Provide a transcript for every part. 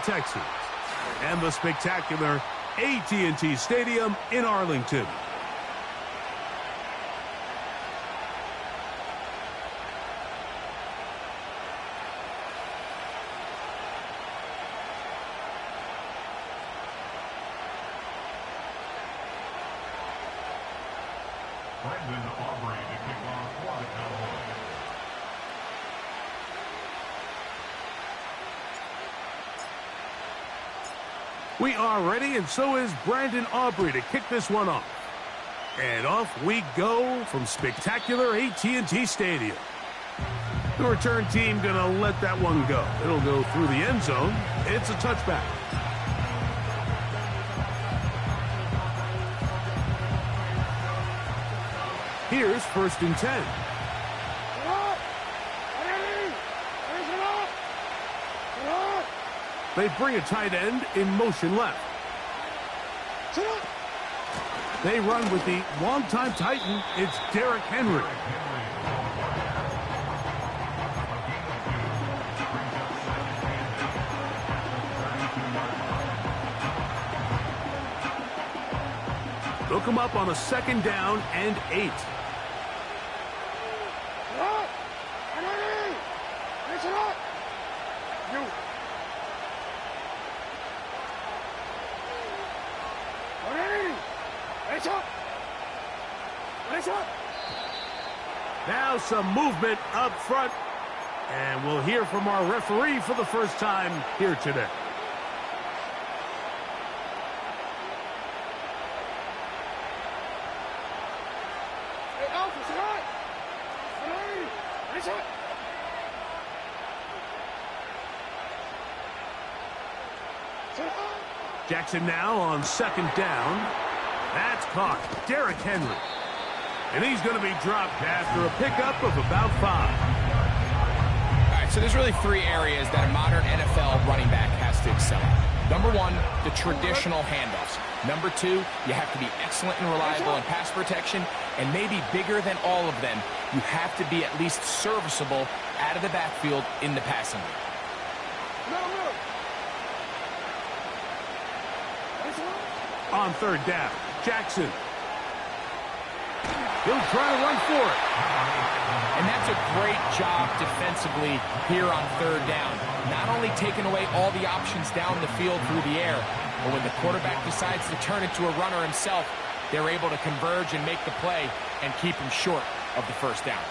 Texans and the spectacular AT&T Stadium in Arlington. We are ready, and so is Brandon Aubrey to kick this one off. And off we go from spectacular AT&T Stadium. The return team going to let that one go. It'll go through the end zone. It's a touchback. Here's 1st and 10. They bring a tight end in motion left. They run with the longtime Titan. It's Derrick Henry. Look him up on a 2nd down and 8. Now some movement up front, and we'll hear from our referee for the first time here today. Jackson now on 2nd down. That's caught. Derrick Henry. And he's going to be dropped after a pickup of about 5. All right, so there's really 3 areas that a modern NFL running back has to excel at. Number 1, the traditional handoffs. Number 2, you have to be excellent and reliable in pass protection. And maybe bigger than all of them, you have to be at least serviceable out of the backfield in the passing game. On 3rd down, Jackson. He'll try to run for it. And that's a great job defensively here on 3rd down. Not only taking away all the options down the field through the air, but when the quarterback decides to turn into a runner himself, they're able to converge and make the play and keep him short of the 1st down.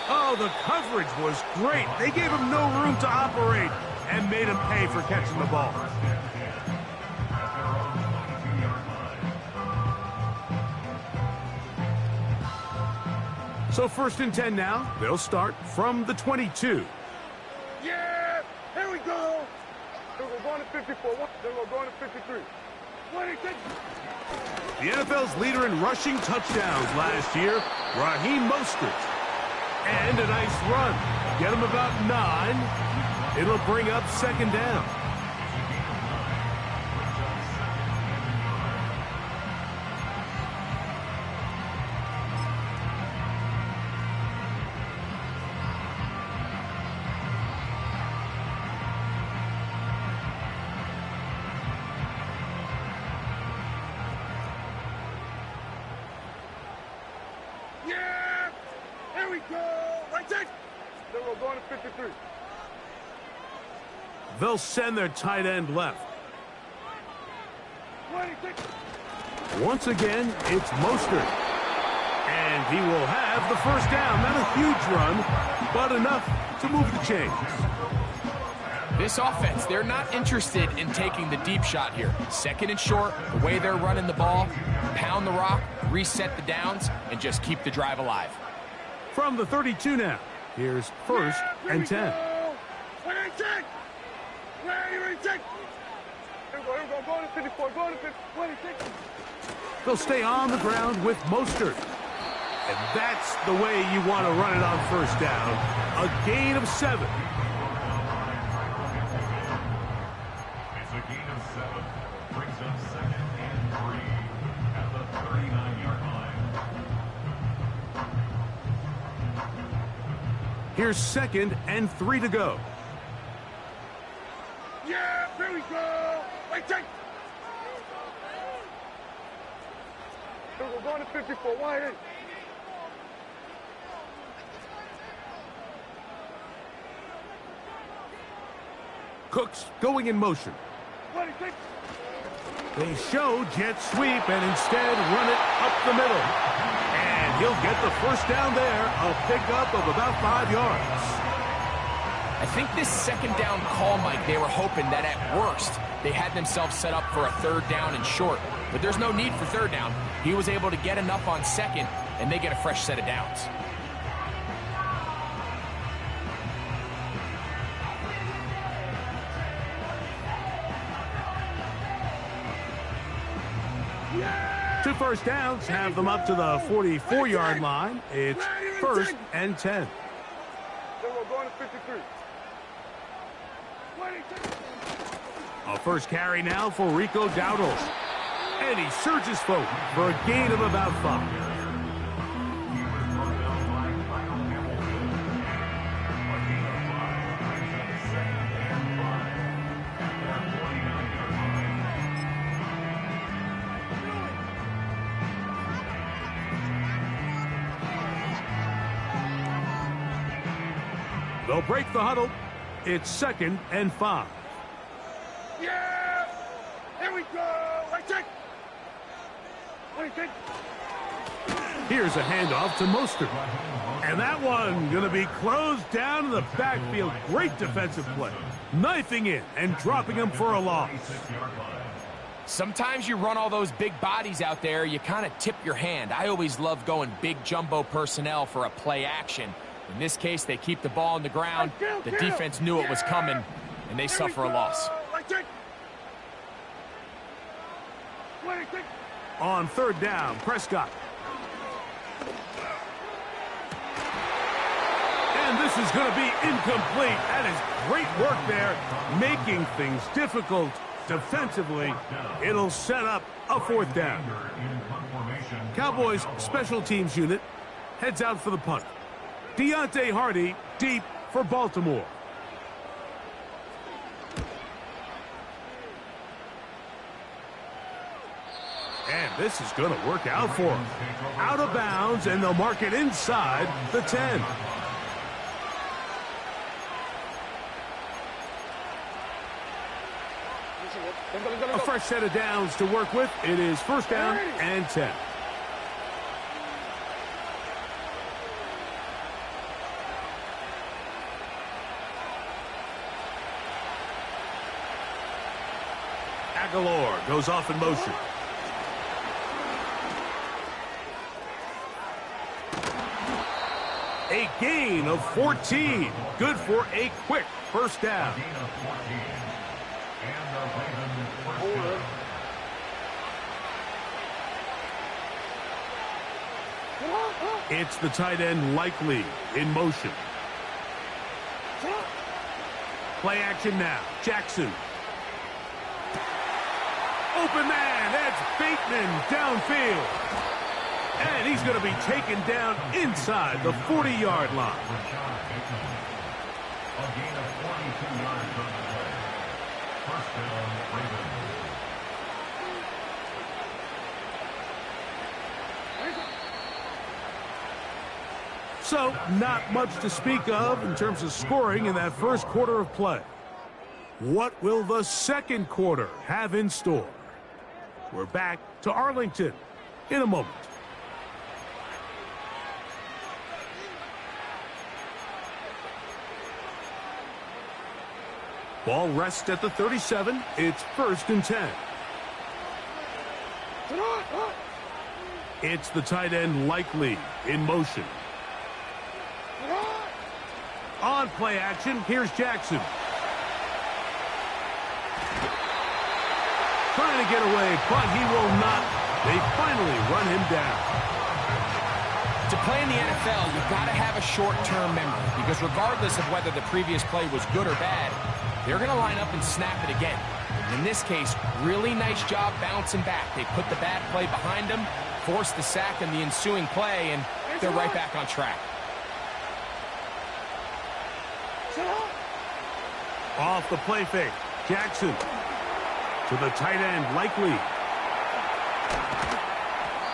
Oh, the coverage was great. They gave him no room to operate and made him pay for catching the ball. So 1st and 10 now. They'll start from the 22. Yeah! Here we go! Then we're going to 54. Then we're going to 53. The NFL's leader in rushing touchdowns last year, Raheem Mostert. And a nice run. Get him about 9. It'll bring up 2nd down. Yeah! Here we go! Right there! Then we're going to 53. They'll send their tight end left. 26. Once again, it's Mostert. And he will have the 1st down. Not a huge run, but enough to move the chains. This offense, they're not interested in taking the deep shot here. 2nd and short, the way they're running the ball, pound the rock, reset the downs, and just keep the drive alive. From the 32 now, here's 1st and 10. Going to 54, going to 56. They'll stay on the ground with Mostert. And that's the way you want to run it on 1st down. A gain of 7. It's a gain of 7. Brings up 2nd and 3 at the 39-yard line. Here's 2nd and 3 to go. Yeah, here we go. Wait, take. We're going to 54. Wide in. Cooks going in motion. They show jet sweep and instead run it up the middle. And he'll get the first down there, a pickup of about 5 yards. I think this 2nd down call, Mike, they were hoping that at worst they had themselves set up for a 3rd down and short. But there's no need for 3rd down. He was able to get enough on 2nd, and they get a fresh set of downs. Two first downs have them up to the 44-yard line. It's 1st and 10. Then we're going to 53. A first carry now for Rico Dowdle. And he surges forward for a gain of about 5. They'll break the huddle. It's 2nd and 5. Yeah! Here we go! Wait, take. Here's a handoff to Mostert. And that one going to be closed down in the backfield. Great defensive play. Knifing in and dropping him for a loss. Sometimes you run all those big bodies out there, you kind of tip your hand. I always love going big jumbo personnel for a play action. In this case, they keep the ball on the ground. The defense knew it was coming, and they suffer a loss. On 3rd down, Prescott. And this is going to be incomplete. That is great work there, making things difficult defensively. It'll set up a 4th down. Cowboys special teams unit heads out for the punt. Deontay Hardy deep for Baltimore. And this is going to work out for him. Out of bounds, and they'll mark it inside the 10. A fresh set of downs to work with. It is 1st down and 10. Aguilar goes off in motion. A gain of 14. Good for a quick 1st down. It's the tight end Likely in motion. Play action now. Jackson. Open man. That's Bateman downfield. And he's going to be taken down inside the 40-yard line. A gain of 42 yards on the play. 1st down, Ravens. So, not much to speak of in terms of scoring in that 1st quarter of play. What will the 2nd quarter have in store? We're back to Arlington in a moment. Ball rests at the 37. It's 1st and 10. It's the tight end Likely in motion. On play action, here's Jackson. Trying to get away, but he will not. They finally run him down. To play in the NFL, you've got to have a short-term memory, because regardless of whether the previous play was good or bad, they're going to line up and snap it again. In this case, really nice job bouncing back. They put the bad play behind them, forced the sack in the ensuing play, and they're right back on track. Off the play fake. Jackson. To the tight end, Likely.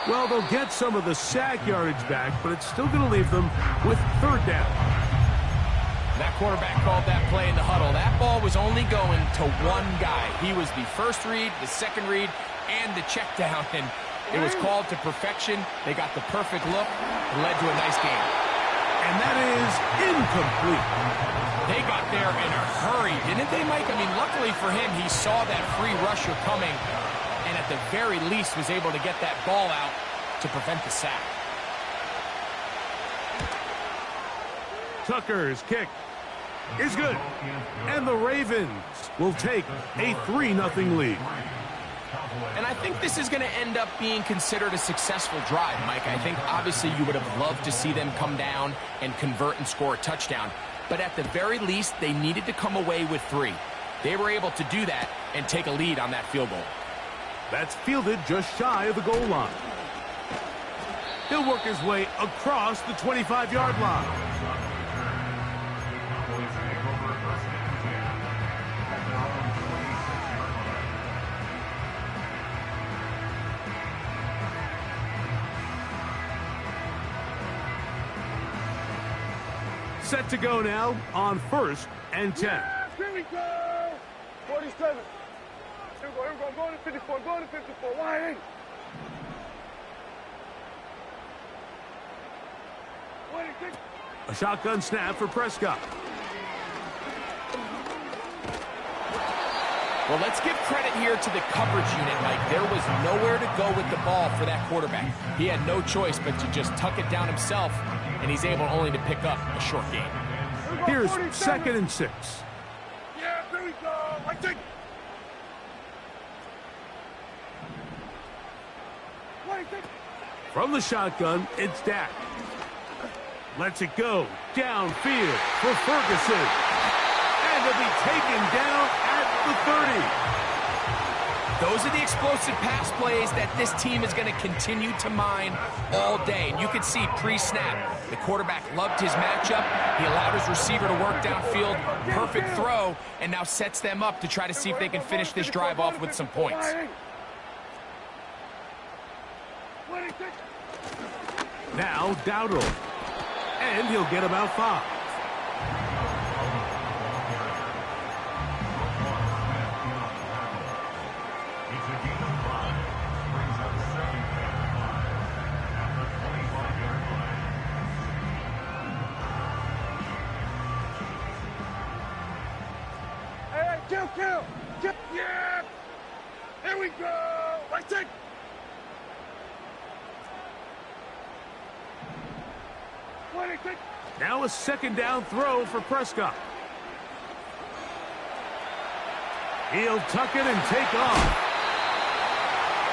Well, they'll get some of the sack yardage back, but it's still going to leave them with third down. That quarterback called that play in the huddle. That ball was only going to one guy. He was the first read, the second read, and the check down, and it was called to perfection. They got the perfect look and led to a nice game. And that is incomplete. They got there in a hurry, didn't they, Mike? I mean, luckily for him, he saw that free rusher coming, and at the very least was able to get that ball out to prevent the sack. Tucker's kick is good. And the Ravens will take a 3-0 lead. And I think this is going to end up being considered a successful drive, Mike. I think obviously you would have loved to see them come down and convert and score a touchdown. But at the very least, they needed to come away with 3. They were able to do that and take a lead on that field goal. That's fielded just shy of the goal line. He'll work his way across the 25-yard line. Set to go now on 1st and 10. Yes, here we go. 47. Here we go. I'm going to 54. Going to 54. Why ain't? A shotgun snap for Prescott. Well, let's give credit here to the coverage unit, Mike. There was nowhere to go with the ball for that quarterback. He had no choice but to just tuck it down himself, and he's able only to pick up a short gain. Here's 2nd and 6. Yeah, there we go. I think. From the shotgun, it's Dak. Lets it go downfield for Ferguson. And he'll be taken down at the 30. Those are the explosive pass plays that this team is going to continue to mine all day. And you can see pre-snap, the quarterback loved his matchup. He allowed his receiver to work downfield, perfect throw, and now sets them up to try to see if they can finish this drive off with some points. Now Dowdle. And he'll get about 5. Kill. Yeah. Here we go. Right take. Now a 2nd down throw for Prescott. He'll tuck it and take off.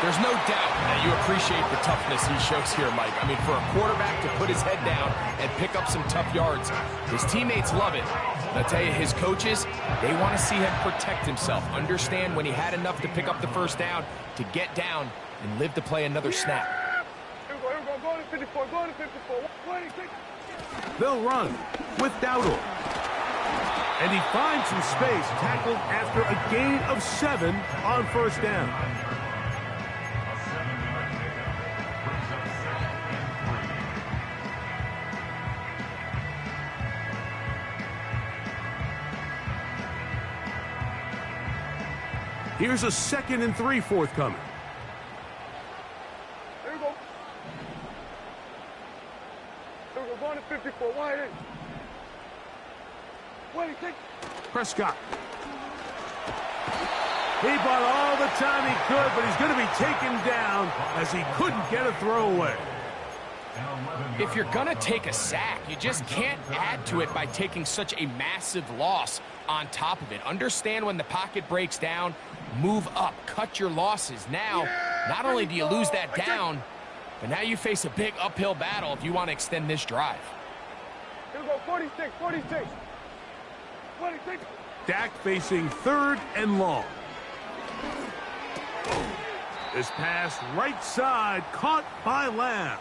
There's no doubt that you appreciate the toughness he shows here, Mike. I mean, for a quarterback to put his head down and pick up some tough yards, his teammates love it. And I'll tell you, his coaches, they want to see him protect himself, understand when he had enough to pick up the 1st down, to get down and live to play another snap. Here we go. Going to 54. Going to 54. They'll run with Dowdle. And he finds some space, tackled after a gain of 7 on 1st down. Here's a 2nd and 3 forthcoming. Here we go. Here we go. Going to 54. Why ain't? Prescott. He bought all the time he could, but he's going to be taken down as he couldn't get a throwaway. If you're going to take a sack, you just can't add to it by taking such a massive loss on top of it. Understand when the pocket breaks down, move up, cut your losses. Now, not only do you lose that down, but now you face a big uphill battle if you want to extend this drive. Here we go, 46. 46. Dak facing 3rd and long. This pass right side caught by Lamb.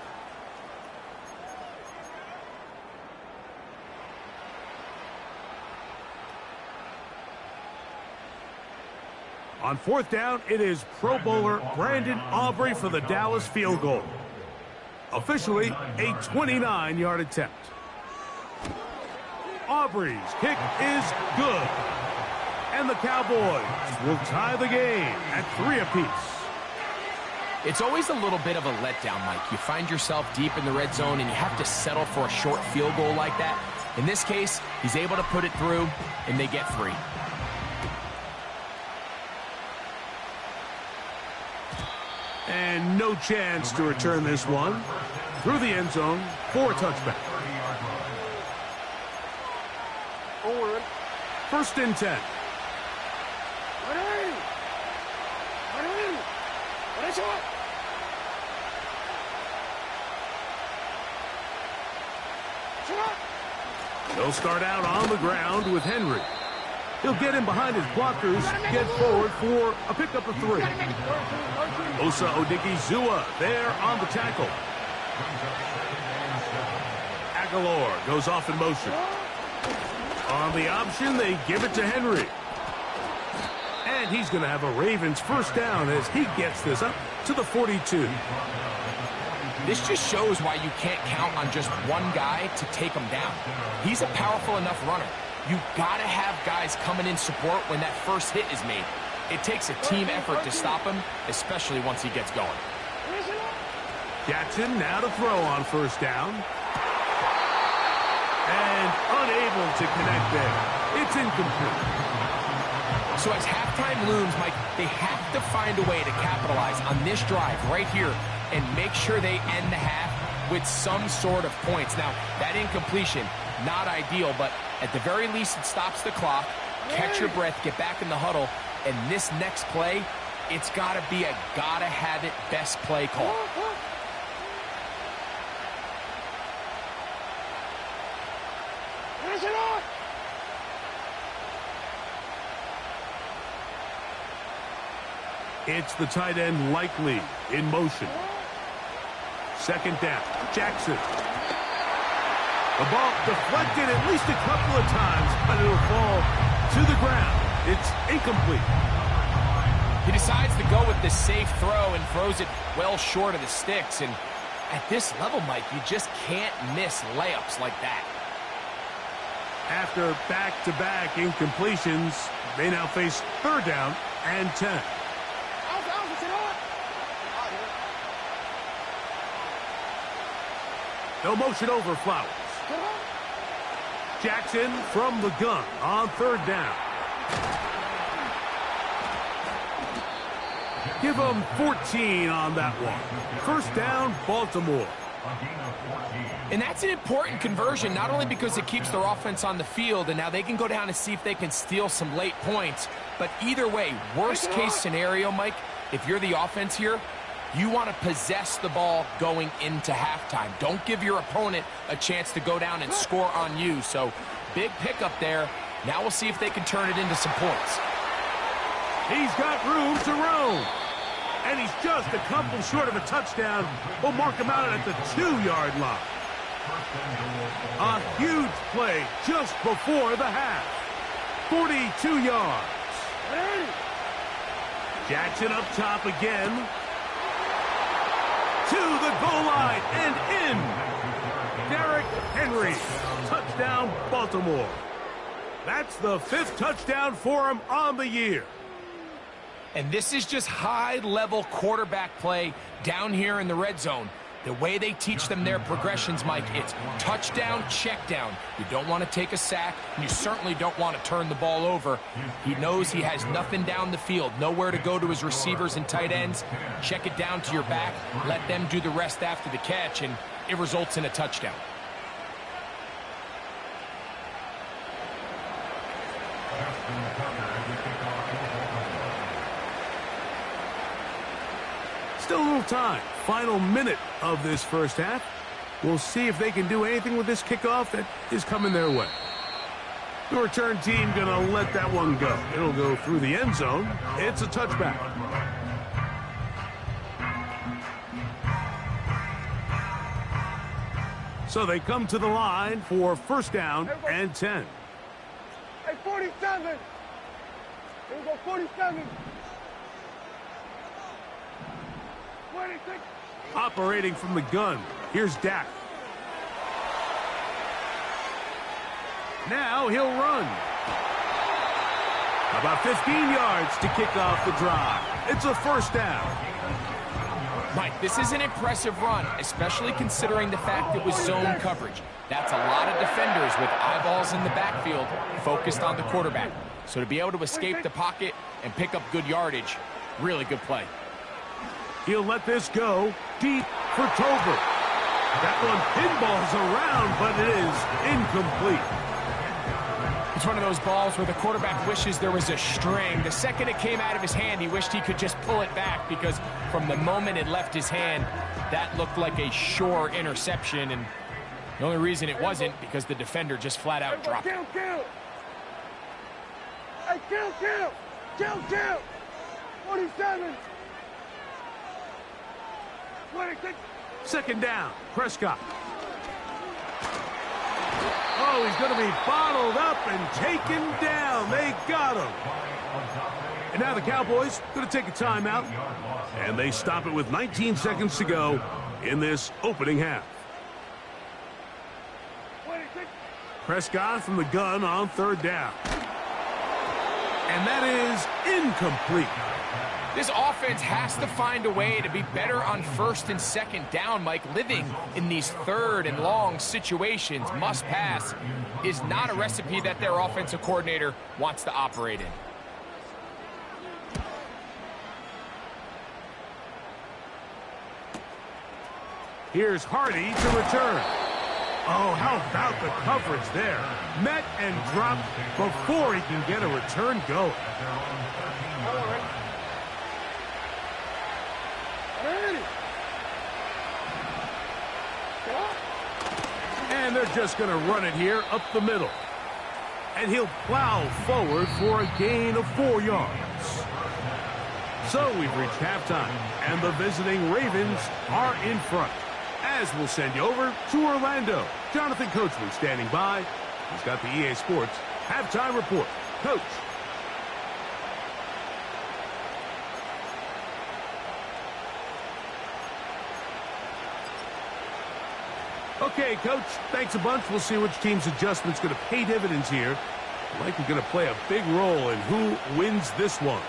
On fourth down, it is Pro Bowler Brandon Aubrey for the Dallas field goal. Officially, a 29-yard attempt. Aubrey's kick is good. And the Cowboys will tie the game at 3 apiece. It's always a little bit of a letdown, Mike. You find yourself deep in the red zone and you have to settle for a short field goal like that. In this case, he's able to put it through, and they get 3. And no chance to return this one. Through the end zone for a touchback. First and 10. They'll start out on the ground with Henry. He'll get in behind his blockers, get forward for a pickup of 3. Osa Odigizua there on the tackle. Aguilar goes off in motion. On the option, they give it to Henry. And he's going to have a Ravens first down as he gets this up to the 42. This just shows why you can't count on just one guy to take him down. He's a powerful enough runner. You've got to have guys coming in support when that first hit is made. It takes a team effort to stop him, especially once he gets going. Jackson now to throw on first down. And unable to connect there. It's incomplete. So as halftime looms, Mike, they have to find a way to capitalize on this drive right here and make sure they end the half with some sort of points. Now, that incompletion, not ideal, but at the very least it stops the clock. Catch your breath, get back in the huddle, and this next play, it's got to be a gotta-have-it best play call. It's the tight end Likely in motion. Second down, Jackson. The ball deflected at least a couple of times, but it'll fall to the ground. It's incomplete. He decides to go with the safe throw and throws it well short of the sticks. And at this level, Mike, you just can't miss layups like that. After back-to-back incompletions, they now face third down and 10. No motion over Flowers. Jackson from the gun on third down. Give them 14 on that one. First down, Baltimore. And that's an important conversion, not only because it keeps their offense on the field, and now they can go down and see if they can steal some late points. But either way, worst case scenario, Mike, if you're the offense here, you want to possess the ball going into halftime. Don't give your opponent a chance to go down and score on you. So, big pickup there. Now we'll see if they can turn it into some points. He's got room to roam. And he's just a couple short of a touchdown. We'll mark him out at the 2-yard line. A huge play just before the half. 42 yards. Jackson up top again. To the goal line and in. Derrick Henry. Touchdown, Baltimore. That's the 5th touchdown for him on the year. And this is just high-level quarterback play down here in the red zone. The way they teach them their progressions, Mike, it's touchdown, check down. You don't want to take a sack, and you certainly don't want to turn the ball over. He knows he has nothing down the field, nowhere to go to his receivers and tight ends. Check it down to your back, let them do the rest after the catch, and it results in a touchdown. Still a little time. Final minute of this first half. We'll see if they can do anything with this kickoff that is coming their way. The return team going to let that one go. It'll go through the end zone. It's a touchback. So they come to the line for first down and 10. Hey, 47. Here we go, 47. 26. Operating from the gun, here's Dak. Now he'll run. About 15 yards to kick off the drive. It's a first down. Mike, this is an impressive run, especially considering the fact it was zone coverage. That's a lot of defenders with eyeballs in the backfield focused on the quarterback. So to be able to escape the pocket and pick up good yardage, really good play. He'll let this go deep for Tolbert. That one pinballs around, but it is incomplete. It's one of those balls where the quarterback wishes there was a string. The second it came out of his hand, he wished he could just pull it back, because from the moment it left his hand, that looked like a sure interception. And the only reason it wasn't because the defender just flat out dropped it. Kill. Hey, kill. 47. 26. Second down, Prescott. Oh, he's going to be bottled up and taken down. They got him. And now the Cowboys going to take a timeout. And they stop it with 19 seconds to go in this opening half. 26. Prescott from the gun on third down. And that is incomplete. This offense has to find a way to be better on first and second down, Mike. Living in these third and long situations, must pass, is not a recipe that their offensive coordinator wants to operate in. Here's Hardy to return. Oh, how about the coverage there? Met and dropped before he can get a return going. And they're just going to run it here up the middle. And he'll plow forward for a gain of 4 yards. So we've reached halftime, and the visiting Ravens are in front. As we'll send you over to Orlando. Jonathan Coachman standing by. He's got the EA Sports halftime report. Coach. Okay, Coach, thanks a bunch. We'll see which team's adjustment's going to pay dividends here. Likely going to play a big role in who wins this one.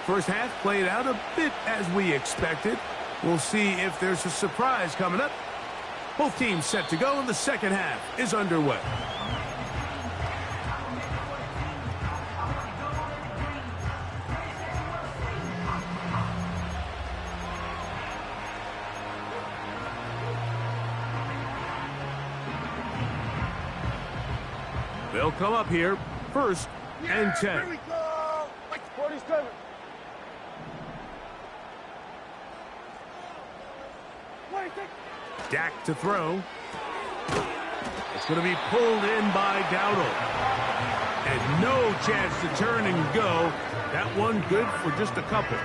First half played out a bit as we expected. We'll see if there's a surprise coming up. Both teams set to go, and the second half is underway. They'll come up here, first and 10. Here we go. 47. Dak to throw. It's going to be pulled in by Dowdle. And no chance to turn and go. That one good for just a couple.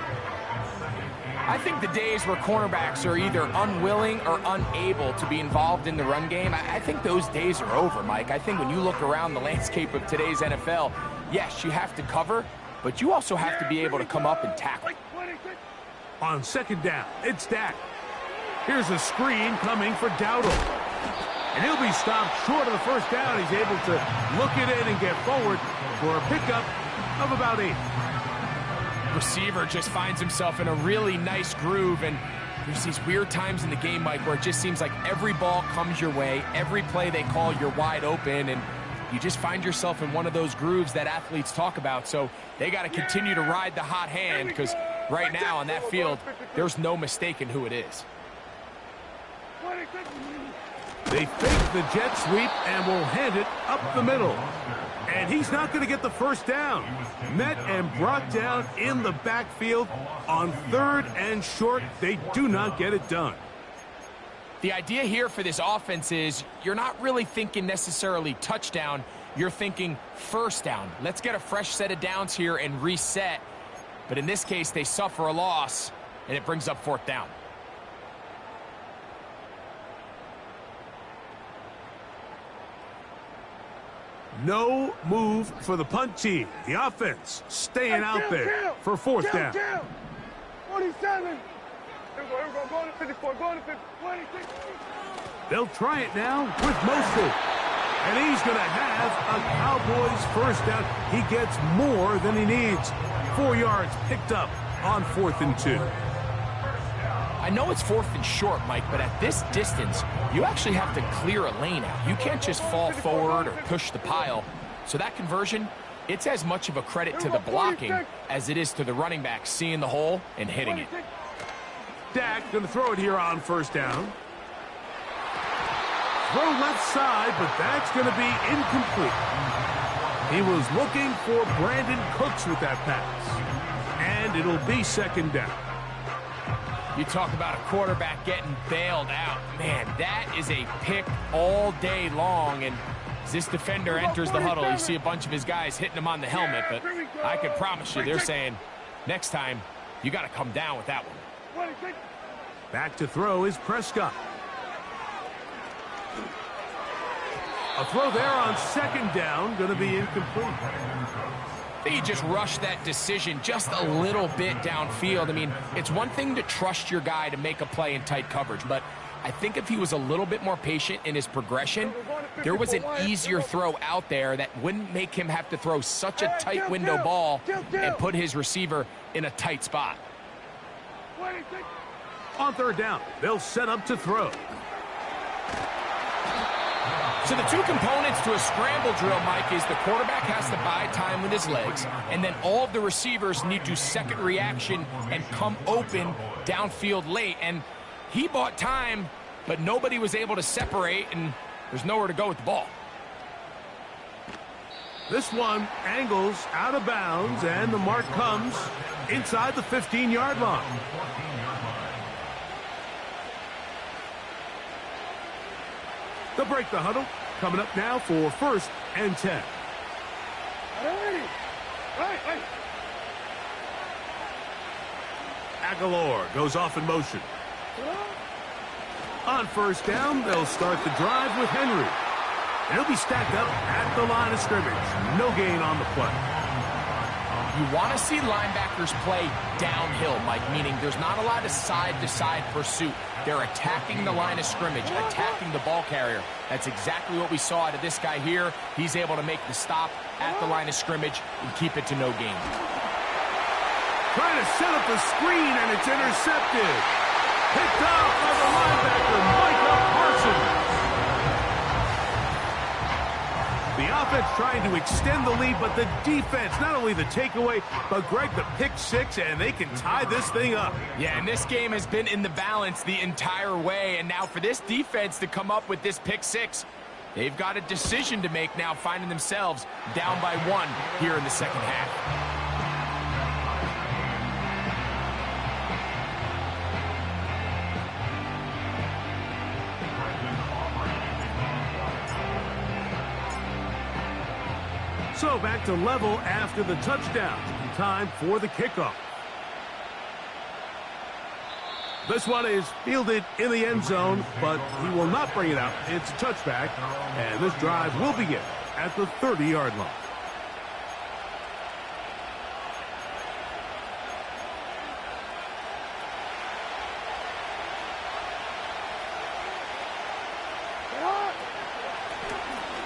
I think the days where cornerbacks are either unwilling or unable to be involved in the run game, I think those days are over, Mike. I think when you look around the landscape of today's NFL, yes, you have to cover, but you also have to be able to come up and tackle. On second down, it's Dak. Here's a screen coming for Dowdle. And he'll be stopped short of the first down. He's able to look it in and get forward for a pickup of about 8. Receiver just finds himself in a really nice groove, and there's these weird times in the game, Mike, where it just seems like every ball comes your way, every play they call, you're wide open, and you just find yourself in one of those grooves that athletes talk about. So they got to continue to ride the hot hand, because right now on that field, there's no mistaking who it is. They fake the jet sweep and will hand it up the middle. And he's not going to get the first down. Met and brought down in the backfield on third and short. They do not get it done. The idea here for this offense is you're not really thinking necessarily touchdown. You're thinking first down. Let's get a fresh set of downs here and reset. But in this case, they suffer a loss, and it brings up fourth down. No move for the punt team. The offense staying out there for fourth down. 47. Here we go. Going to 54. Going to 50. 26. They'll try it now with Mostert. And he's going to have a Cowboys first down. He gets more than he needs. 4 yards picked up on 4th and 2. I know it's 4th and short, Mike, but at this distance, you actually have to clear a lane out. You can't just fall forward or push the pile. So that conversion, it's as much of a credit to the blocking as it is to the running back seeing the hole and hitting it. Dak going to throw it here on first down. Throw left side, but that's going to be incomplete. He was looking for Brandon Cooks with that pass. And it'll be 2nd down. You talk about a quarterback getting bailed out. Man, that is a pick all day long. And as this defender enters the huddle, you see a bunch of his guys hitting him on the helmet. But I can promise you, they're saying, next time, you got to come down with that one. Back to throw is Prescott. A throw there on 2nd down, going to be incomplete. He just rushed that decision just a little bit downfield. I mean, it's one thing to trust your guy to make a play in tight coverage, but I think if he was a little bit more patient in his progression, there was an easier throw out there that wouldn't make him have to throw such a tight window ball and put his receiver in a tight spot. On 3rd down, they'll set up to throw. So the two components to a scramble drill, Mike, is the quarterback has to buy time with his legs, and then all of the receivers need to second reaction and come open downfield late. And he bought time, but nobody was able to separate, and there's nowhere to go with the ball. This one angles out of bounds, and the mark comes inside the 15-yard line. They'll break the huddle. Coming up now for 1st and 10. Aguilar goes off in motion. On 1st down, they'll start the drive with Henry. And he'll be stacked up at the line of scrimmage. No gain on the play. You want to see linebackers play downhill, Mike, meaning there's not a lot of side-to-side pursuit. They're attacking the line of scrimmage, attacking the ball carrier. That's exactly what we saw out of this guy here. He's able to make the stop at the line of scrimmage and keep it to no gain. Trying to set up the screen, and it's intercepted. Picked off by the linebacker, Micah Parsons. The offense trying to extend the lead, but the defense, not only the takeaway, but Greg, the pick 6, and they can tie this thing up. Yeah, and this game has been in the balance the entire way, and now for this defense to come up with this pick 6, they've got a decision to make now, finding themselves down by 1 here in the 2nd half. So back to level after the touchdown. Time for the kickoff. This one is fielded in the end zone, but he will not bring it out. It's a touchback, and this drive will begin at the 30-yard line.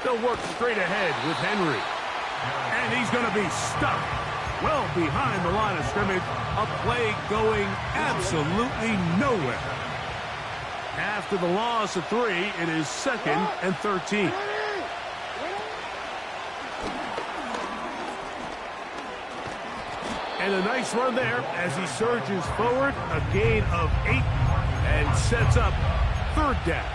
They'll work straight ahead with Henry. And he's going to be stuck well behind the line of scrimmage. A play going absolutely nowhere. After the loss of 3, it is 2nd and 13. And a nice run there as he surges forward. A gain of 8 and sets up 3rd down.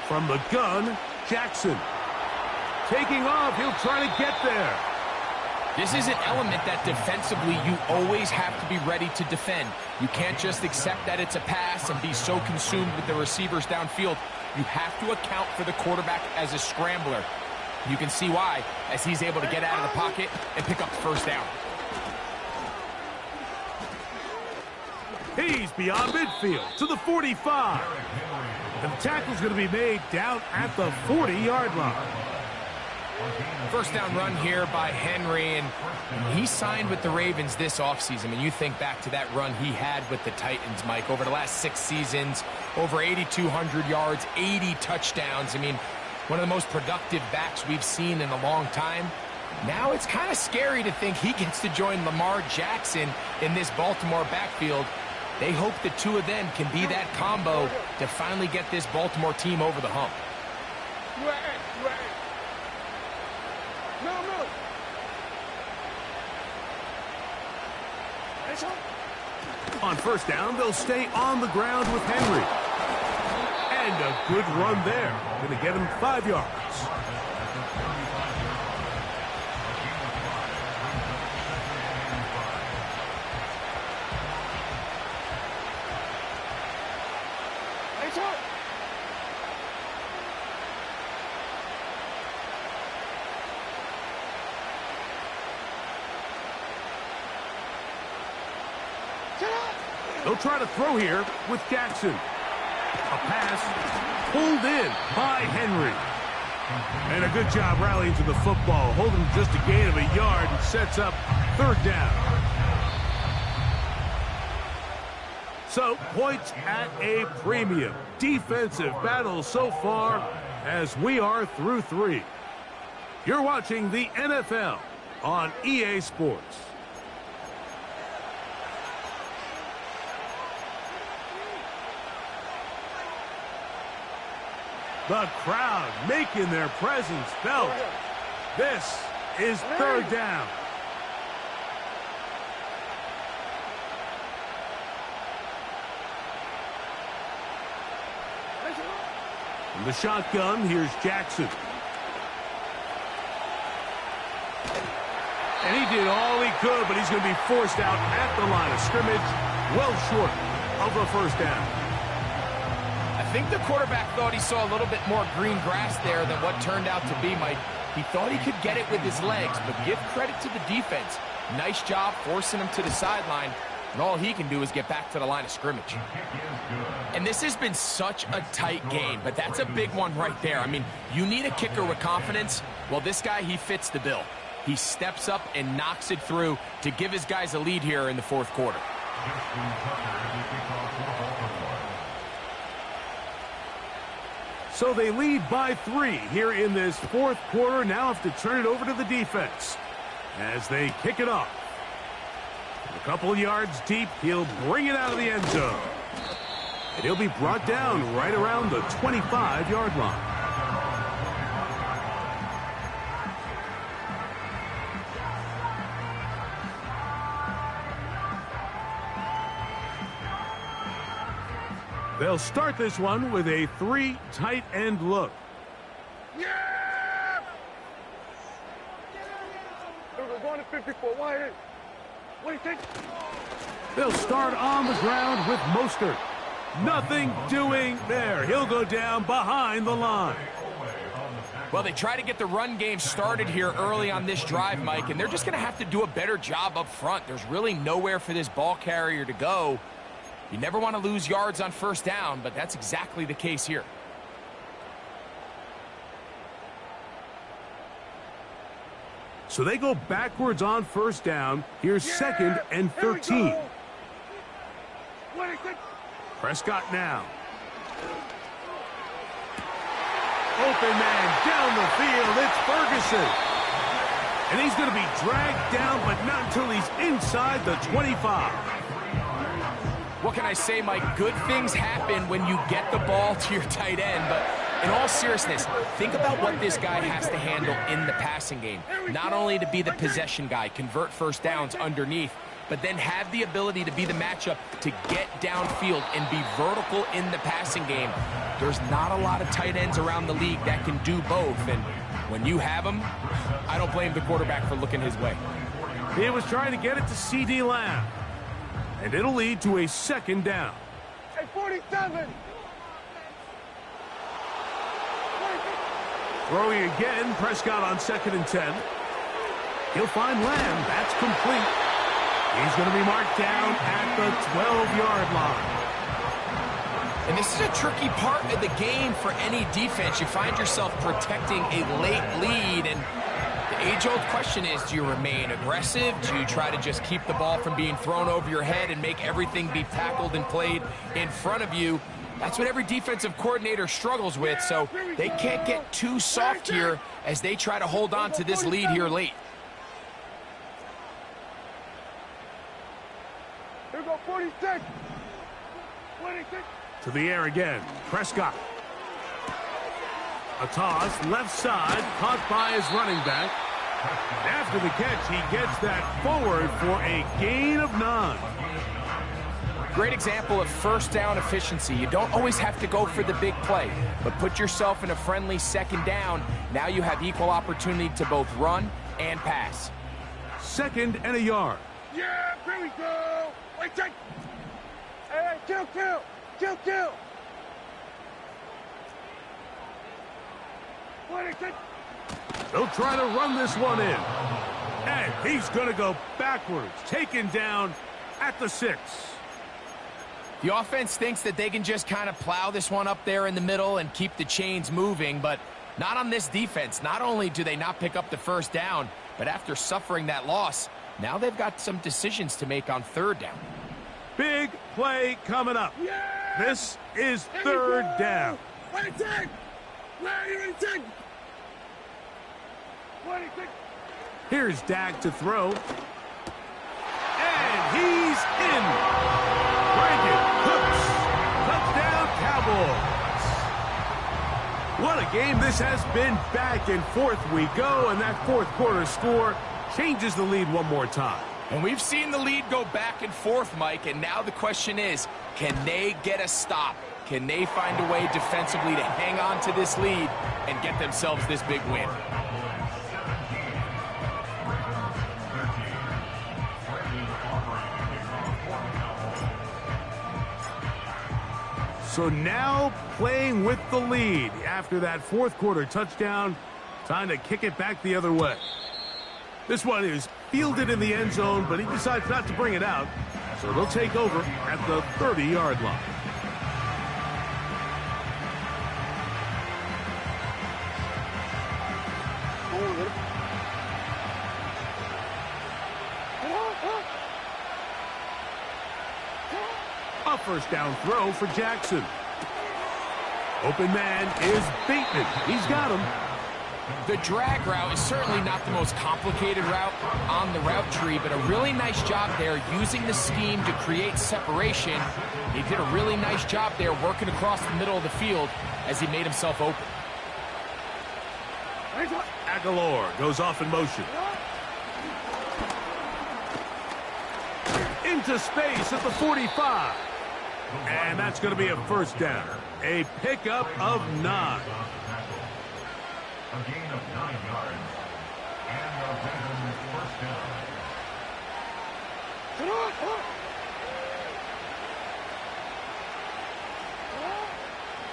From the gun, Jackson. Taking off, he'll try to get there. This is an element that defensively you always have to be ready to defend. You can't just accept that it's a pass and be so consumed with the receivers downfield. You have to account for the quarterback as a scrambler. You can see why, as he's able to get out of the pocket and pick up the first down. He's beyond midfield to the 45. And the tackle's going to be made down at the 40-yard line. First down run here by Henry, and he signed with the Ravens this offseason. I mean, you think back to that run he had with the Titans, Mike, over the last 6 seasons, over 8,200 yards, 80 touchdowns. I mean, one of the most productive backs we've seen in a long time. Now it's kind of scary to think he gets to join Lamar Jackson in this Baltimore backfield. They hope the two of them can be that combo to finally get this Baltimore team over the hump. On first down, they'll stay on the ground with Henry. And a good run there. Going to get him 5 yards. They'll try to throw here with Jackson. A pass pulled in by Henry. And a good job rallying to the football, holding just a gain of a yard and sets up third down. So, points at a premium. Defensive battle so far as we are through 3. You're watching the NFL on EA Sports. The crowd making their presence felt. This is third down. From the shotgun, here's Jackson. And he did all he could, but he's going to be forced out at the line of scrimmage, well short of a first down. I think the quarterback thought he saw a little bit more green grass there than what turned out to be, Mike. He thought he could get it with his legs, but give credit to the defense. Nice job forcing him to the sideline, and all he can do is get back to the line of scrimmage. And this has been such a tight game, but that's a big one right there. I mean, you need a kicker with confidence. Well, this guy, he fits the bill. He steps up and knocks it through to give his guys a lead here in the fourth quarter. So they lead by 3 here in this fourth quarter. Now have to turn it over to the defense as they kick it off. A couple of yards deep, he'll bring it out of the end zone. And he'll be brought down right around the 25-yard line. They'll start this one with a 3 tight end look. Yeah! We're going to 54. What do you think? They'll start on the ground with Mostert. Nothing doing there. He'll go down behind the line. Well, they try to get the run game started here early on this drive, Mike, and they're just going to have to do a better job up front. There's really nowhere for this ball carrier to go. You never want to lose yards on first down, but that's exactly the case here. So they go backwards on first down. Here's second and 13. Prescott now. Open man down the field. It's Ferguson. And he's going to be dragged down, but not until he's inside the 25. What can I say, Mike? Good things happen when you get the ball to your tight end, but in all seriousness, think about what this guy has to handle in the passing game. Not only to be the possession guy, convert first downs underneath, but then have the ability to be the matchup to get downfield and be vertical in the passing game. There's not a lot of tight ends around the league that can do both, and when you have them, I don't blame the quarterback for looking his way. He was trying to get it to C.D. Lamb. And it'll lead to a second down. Hey, 47! Throwing again, Prescott on 2nd and 10. He'll find Lamb. That's complete. He's going to be marked down at the 12-yard line. And this is a tricky part of the game for any defense. You find yourself protecting a late lead, and the age-old question is, do you remain aggressive? Do you try to just keep the ball from being thrown over your head and make everything be tackled and played in front of you? That's what every defensive coordinator struggles with, so they can't get too soft here as they try to hold on to this lead here late. Here we go, 46! 26! To the air again, Prescott. A toss, left side, caught by his running back. After the catch, he gets that forward for a gain of 9. Great example of first down efficiency. You don't always have to go for the big play, but put yourself in a friendly second down. Now you have equal opportunity to both run and pass. 2nd and a yard. Yeah, here we go! Wait, check! Hey, kill! Kill! 26! They'll try to run this one in. And he's going to go backwards, taken down at the 6. The offense thinks that they can just kind of plow this one up there in the middle and keep the chains moving, but not on this defense. Not only do they not pick up the first down, but after suffering that loss, now they've got some decisions to make on 3rd down. Big play coming up. Yeah! This is 3rd down. 26! Where are you in 10? 26! Here's Dak to throw. And he's in. Brandon Cooks. Touchdown, Cowboys. What a game this has been. Back and forth we go, and that 4th quarter score changes the lead one more time. And we've seen the lead go back and forth, Mike, and now the question is, can they get a stop? Can they find a way defensively to hang on to this lead and get themselves this big win? So now playing with the lead after that 4th quarter touchdown, time to kick it back the other way. This one is fielded in the end zone, but he decides not to bring it out, so they'll take over at the 30-yard line. A first down throw for Jackson. Open man is Bateman. He's got him. The drag route is certainly not the most complicated route on the route tree, but a really nice job there using the scheme to create separation. He did a really nice job there working across the middle of the field as he made himself open. Aguilar goes off in motion. Into space at the 45. And that's going to be a first down. A pickup of 9. A gain of 9 yards. And a Dadden first down.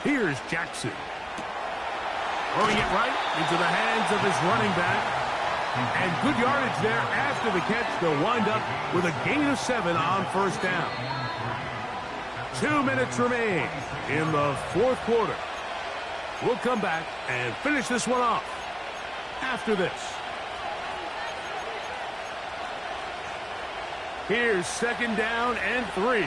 Here's Jackson. Throwing it right into the hands of his running back. And good yardage there after the catch. They'll wind up with a gain of 7 on first down. 2 minutes remain in the 4th quarter. We'll come back and finish this one off after this. Here's 2nd down and 3.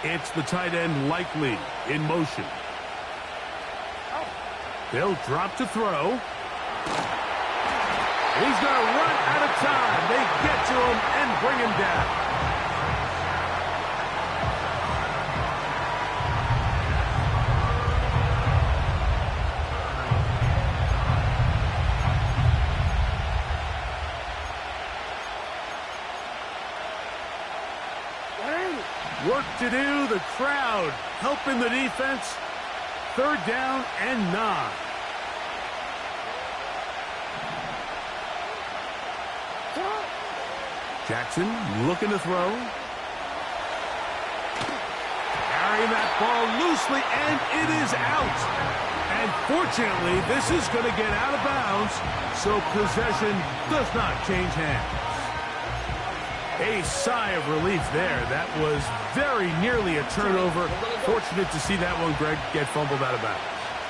It's the tight end Likely in motion. They'll drop to throw. He's going to run out of time. They get to him and bring him down. Work to do, the crowd helping the defense. 3rd down and 9. Jackson looking to throw. Carrying that ball loosely, and it is out. And fortunately, this is going to get out of bounds, so possession does not change hands. A sigh of relief there. That was very nearly a turnover. Fortunate to see that one, Greg, get fumbled out of bounds.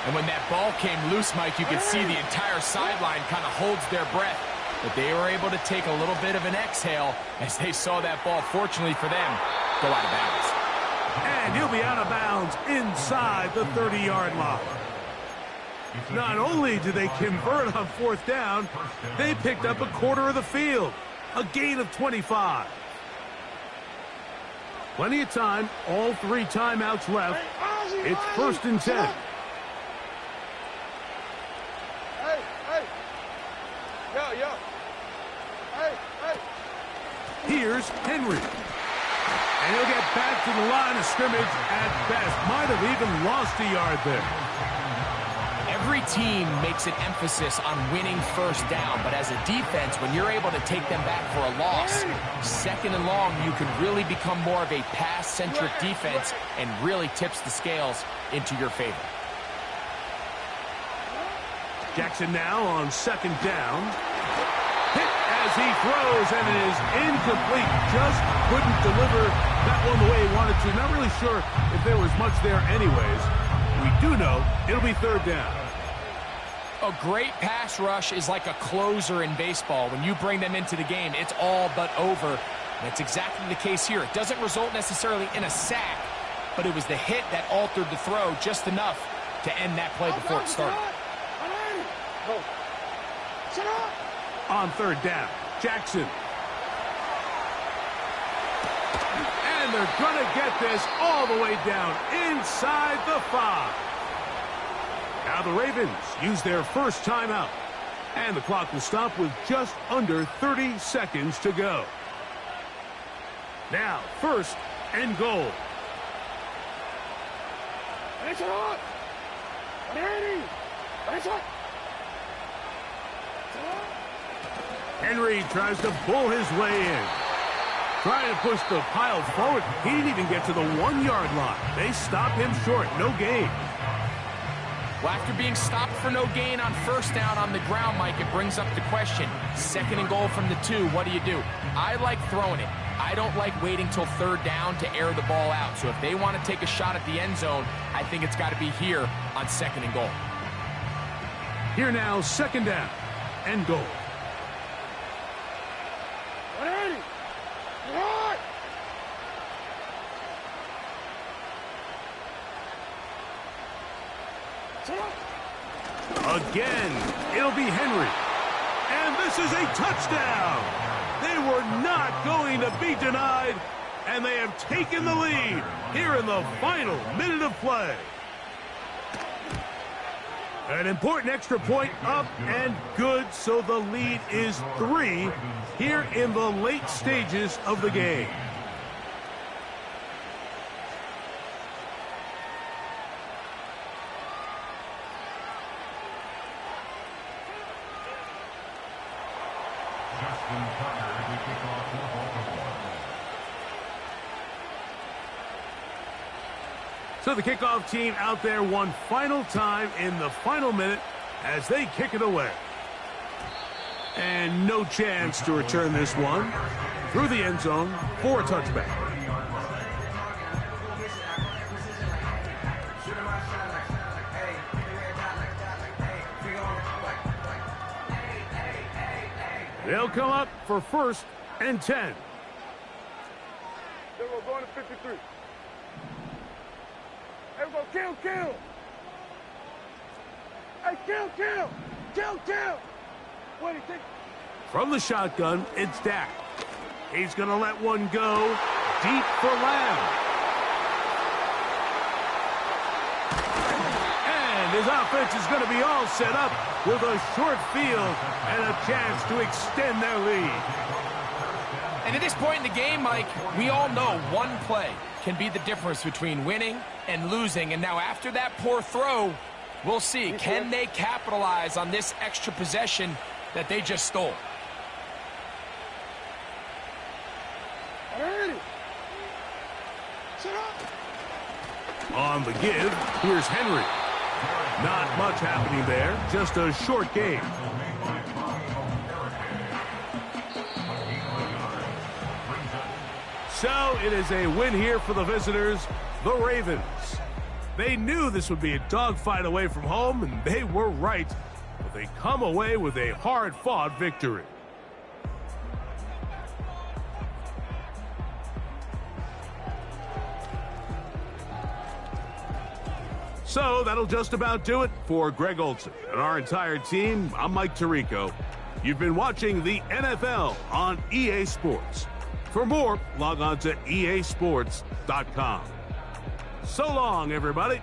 And when that ball came loose, Mike, you could see the entire sideline kind of holds their breath. But they were able to take a little bit of an exhale as they saw that ball, fortunately for them, go out of bounds. And he'll be out of bounds inside the 30-yard line. Not only did they convert on fourth down, they picked up a quarter of the field. A gain of 25. Plenty of time. All 3 timeouts left. It's 1st and 10. Here's Henry. And he'll get back to the line of scrimmage at best. Might have even lost a yard there. Every team makes an emphasis on winning first down, but as a defense, when you're able to take them back for a loss, 2nd and long, you can really become more of a pass-centric defense and really tips the scales into your favor. Jackson now on 2nd down. Hit as he throws, and it is incomplete. Just couldn't deliver that one the way he wanted to. Not really sure if there was much there anyways. We do know it'll be 3rd down. A great pass rush is like a closer in baseball. When you bring them into the game, it's all but over. And that's exactly the case here. It doesn't result necessarily in a sack, but it was the hit that altered the throw just enough to end that play before it started. On 3rd down, Jackson. And they're going to get this all the way down inside the 5. Now the Ravens use their first timeout. And the clock will stop with just under 30 seconds to go. Now, 1st and goal. Henry tries to pull his way in. Trying to push the pile forward. He didn't even get to the 1-yard line. They stop him short. No gain. Well, after being stopped for no gain on 1st down on the ground, Mike, it brings up the question. 2nd and goal from the 2, what do you do? I like throwing it. I don't like waiting till 3rd down to air the ball out. So if they want to take a shot at the end zone, I think it's got to be here on 2nd and goal. Here now, 2nd down and goal. Again, it'll be Henry. And this is a touchdown. They were not going to be denied, and they have taken the lead here in the final minute of play. An important extra point up and good, so the lead is 3 here in the late stages of the game. So the kickoff team out there one final time in the final minute as they kick it away. And no chance to return this one through the end zone for a touchback. They'll come up for 1st and 10. Then we're going to 53. Hey, we're going to kill. Hey, kill. What do you think? From the shotgun, it's Dak. He's going to let one go deep for Lamb. And his offense is going to be all set up with a short field and a chance to extend their lead. And at this point in the game, Mike, we all know one play can be the difference between winning and losing. And now after that poor throw, we'll see. Can they capitalize on this extra possession that they just stole? On the give, here's Henry. Not much happening there, just a short game. So it is a win here for the visitors, the Ravens. They knew this would be a dogfight away from home, and they were right. But they come away with a hard-fought victory. So that'll just about do it for Greg Olson and our entire team. I'm Mike Tirico. You've been watching the NFL on EA Sports. For more, log on to easports.com. So long, everybody.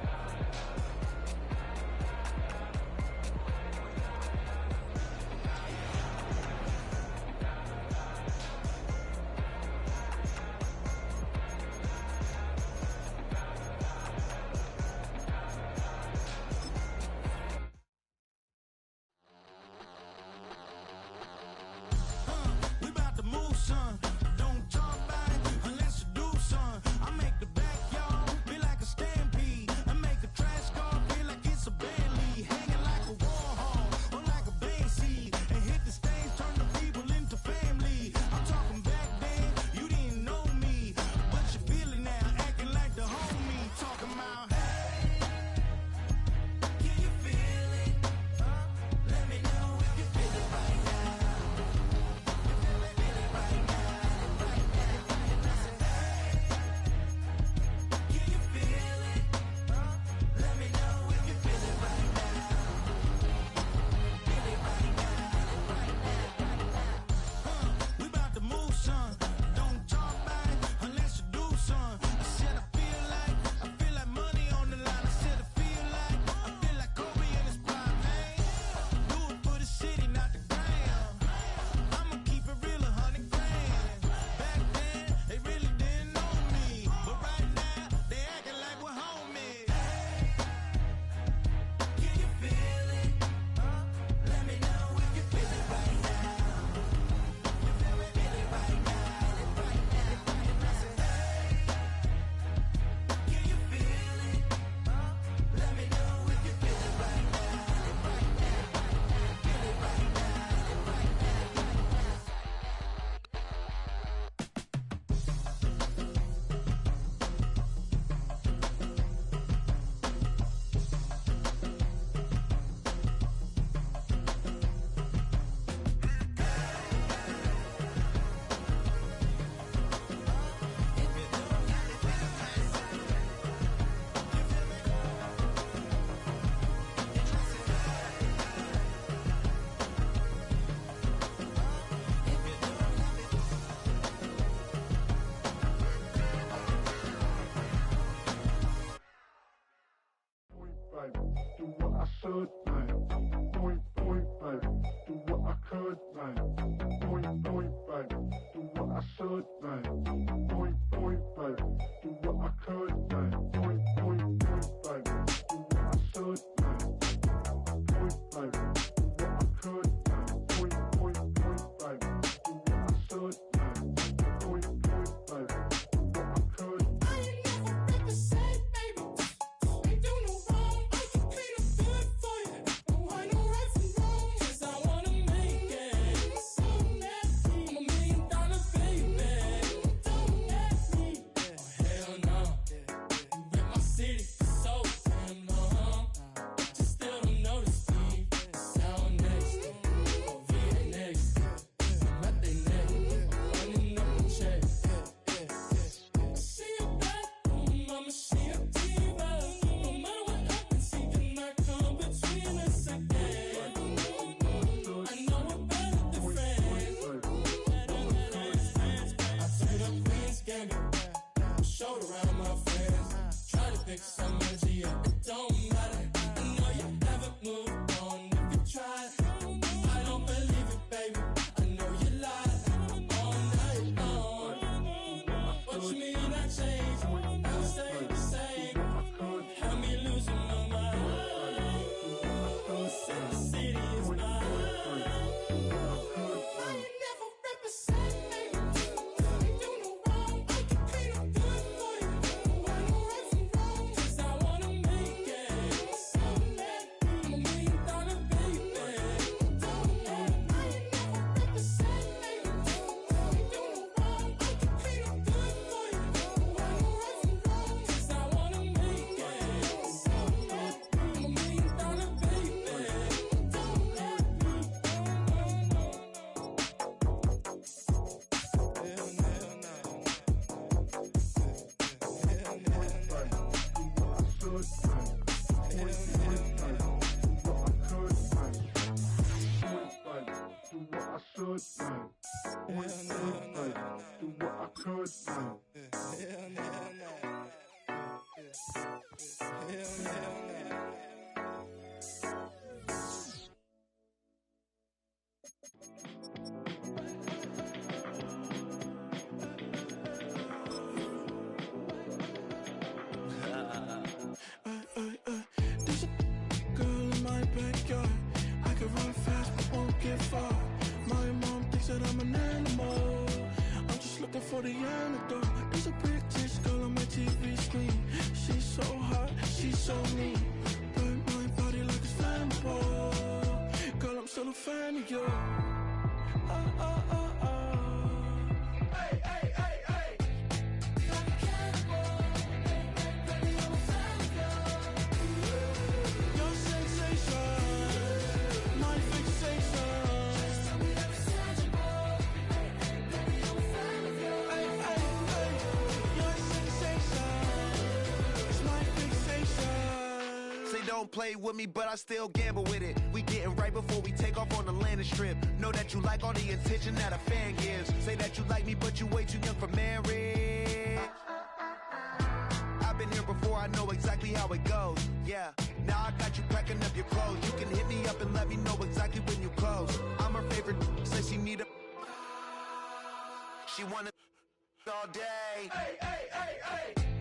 could. Hell no. Hell no. There's a girl in my backyard. I can run fast but won't get far. My mom thinks that I'm an animal. I'm just looking for the antidote. There's a British girl on my TV screen. She's so hot, she's so mean. Burn my body like it's flammable. Girl, I'm still a fan of you. Hey, hey, hey, hey. Like a cannibal. Baby, I'm a fan of you. Your sensation, my fixation. Just tell me that it's tangible. Baby, I'm a fan of you. Your sensation is my fixation. Say don't play with me, but I still gamble with it. We getting right before we take off on the landing strip. Know that you like all the attention that a fan gives. Say that you like me, but you way too young for marriage. I've been here before, I know exactly how it goes. Yeah, now I got you packing up your clothes. You can hit me up and let me know exactly when you close. I'm her favorite, says she need a... She wanna all day. Hey, hey, hey, hey.